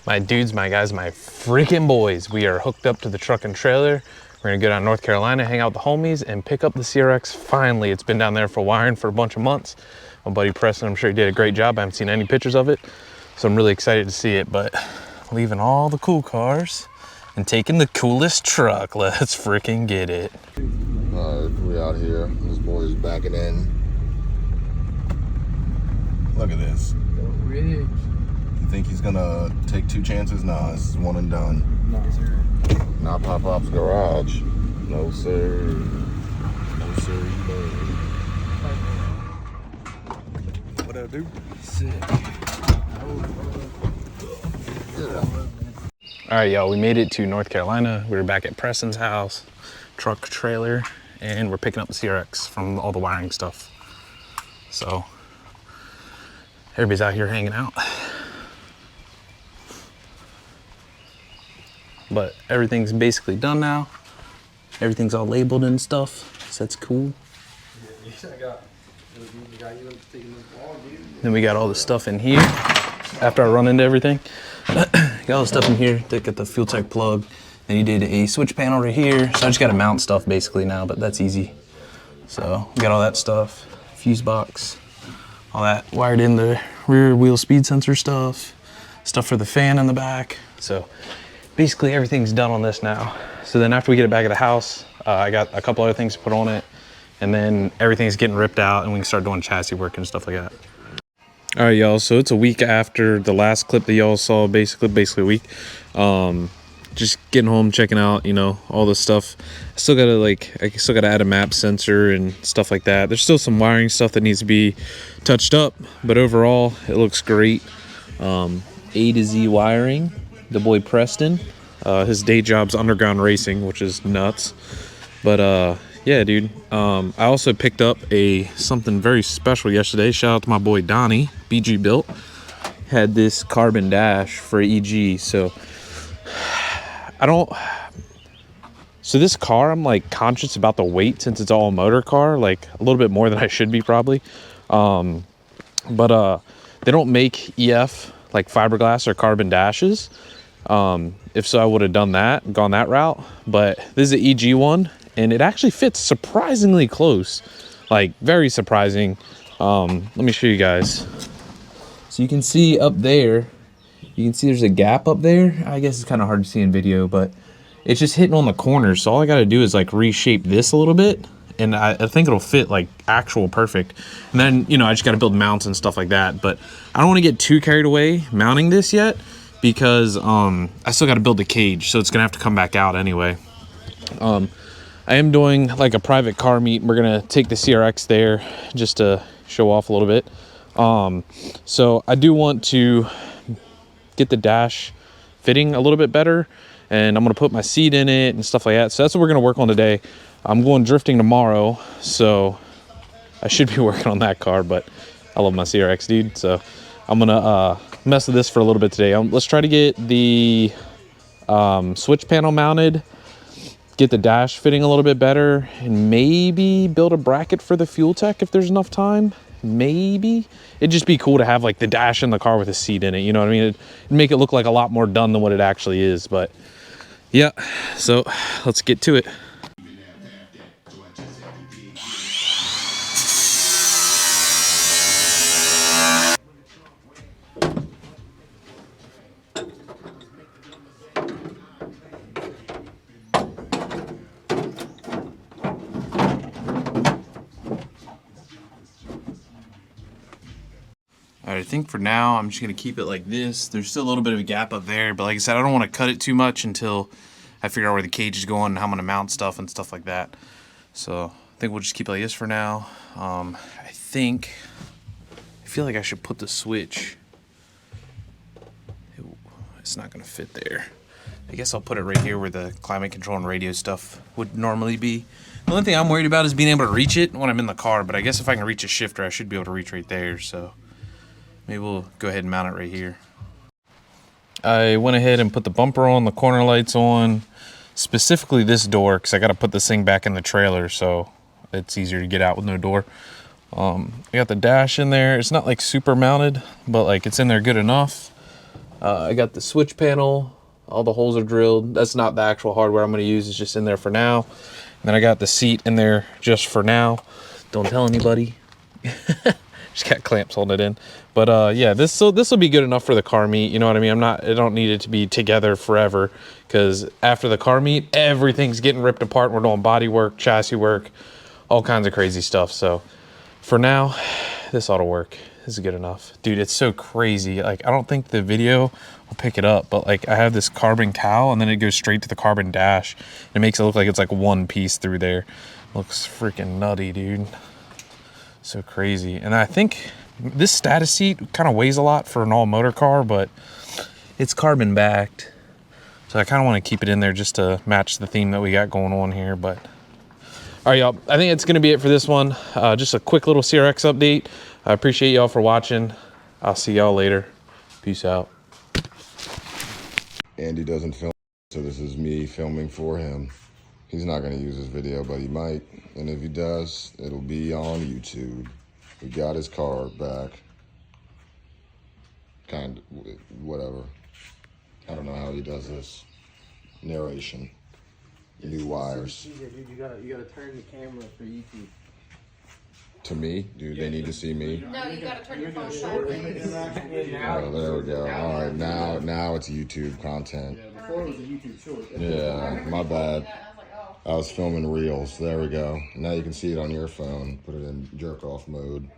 My dudes, my guys, my freaking boys, we are hooked up to the truck and trailer. We're gonna go down to North Carolina, hang out with the homies, and pick up the CRX finally. It's been down there for wiring for a bunch of months. My buddy Preston, I'm sure he did a great job. I haven't seen any pictures of it, so I'm really excited to see it, but leaving all the cool cars and taking the coolest truck. Let's freaking get it. All right, we out here. This boy is backing in. Look at this. You think he's gonna take 2 chances? Nah, this is one and done. No, sir. Not Pop-Pop's garage. No, sir. No, sir. No. What I do? Sick. All right, y'all, we made it to North Carolina. We were back at Preston's house, truck, trailer, and we're picking up the CRX from all the wiring stuff. So everybody's out here hanging out. But everything's basically done now. Everything's all labeled and stuff, so that's cool. Then we got all the stuff in here. After I run into everything, got all the stuff in here. They got the fuel tank plug. Then you did a switch panel right here. So I just got to mount stuff basically now, but that's easy. So we got all that stuff, fuse box, all that wired in the rear wheel speed sensor stuff for the fan in the back. So basically everything's done on this now. So then after we get it back at the house, I got a couple other things to put on it, and then everything's getting ripped out and we can start doing chassis work and stuff like that. All right, y'all, so it's a week after the last clip that y'all saw, basically a week. Just getting home, checking out, you know, all this stuff. I still gotta add a map sensor and stuff like that. There's still some wiring stuff that needs to be touched up, but overall it looks great. A to Z wiring. The boy Preston, his day job's underground racing, which is nuts. But yeah, dude, I also picked up something very special yesterday. Shout out to my boy Donnie, BG Built. Had this carbon dash for EG. So this car, I'm like conscious about the weight since it's all a motor car, like a little bit more than I should be probably. But they don't make EF like fiberglass or carbon dashes. If so, I would have done that, gone that route. But this is an EG one, and it actually fits surprisingly close, like very surprising. Let me show you guys. So you can see up there, you can see there's a gap up there. I guess it's kind of hard to see in video, but it's just hitting on the corners. So all I got to do is like reshape this a little bit, and I think it'll fit like actual perfect. And then, you know, I just got to build mounts and stuff like that. But I don't want to get too carried away mounting this yet, because I still got to build the cage, so it's gonna have to come back out anyway. I am doing like a private car meet. We're gonna take the CRX there just to show off a little bit. So I do want to get the dash fitting a little bit better, and I'm gonna put my seat in it and stuff like that. So that's what we're gonna work on today. I'm going drifting tomorrow, so I should be working on that car, but I love my CRX, dude. So I'm gonna mess with this for a little bit today. Let's try to get the switch panel mounted, get the dash fitting a little bit better, and maybe build a bracket for the fuel tech if there's enough time. Maybe. It'd just be cool to have like the dash in the car with a seat in it, you know what I mean? It'd make it look like a lot more done than what it actually is. But yeah, so let's get to it. All right, I think for now, I'm just gonna keep it like this. There's still a little bit of a gap up there, but like I said, I don't wanna cut it too much until I figure out where the cage is going and how I'm gonna mount stuff and stuff like that. So I think we'll just keep it like this for now. I feel like I should put the switch. It's not gonna fit there. I guess I'll put it right here where the climate control and radio stuff would normally be. The only thing I'm worried about is being able to reach it when I'm in the car, but I guess if I can reach a shifter, I should be able to reach right there. So maybe we'll go ahead and mount it right here. I went ahead and put the bumper on, the corner lights on, specifically this door, because I got to put this thing back in the trailer so it's easier to get out with no door. I got the dash in there. It's not like super mounted, but like it's in there good enough. I got the switch panel. All the holes are drilled. That's not the actual hardware I'm going to use. It's just in there for now. And then I got the seat in there just for now. Don't tell anybody. Just got clamps holding it in. But yeah, this will be good enough for the car meet. You know what I mean? I don't need it to be together forever, because after the car meet, everything's getting ripped apart. We're doing body work, chassis work, all kinds of crazy stuff. So for now, this ought to work. This is good enough. Dude, it's so crazy. Like, I don't think the video will pick it up, but like I have this carbon cowl and then it goes straight to the carbon dash. It makes it look like it's like one piece through there. Looks freaking nutty, dude. So crazy. And I think this status seat kind of weighs a lot for an all motor car, but it's carbon backed. So I kind of want to keep it in there just to match the theme that we got going on here. But all right, y'all, I think it's going to be it for this one. Just a quick little CRX update. I appreciate y'all for watching. I'll see y'all later. Peace out. Andy doesn't film, so this is me filming for him. He's not going to use this video, but he might. And if he does, it'll be on YouTube. We got his car back. Kind of, whatever. I don't know how he does this. Narration. New wires. Dude, you gotta turn the camera for YouTube. To me? Dude, they need to see me? No, you gotta turn your phone back. Oh, there we go. All right, now it's YouTube content. Yeah, before it was a YouTube short. Yeah, my bad. I was filming reels. There we go. Now you can see it on your phone. Put it in jerk off mode.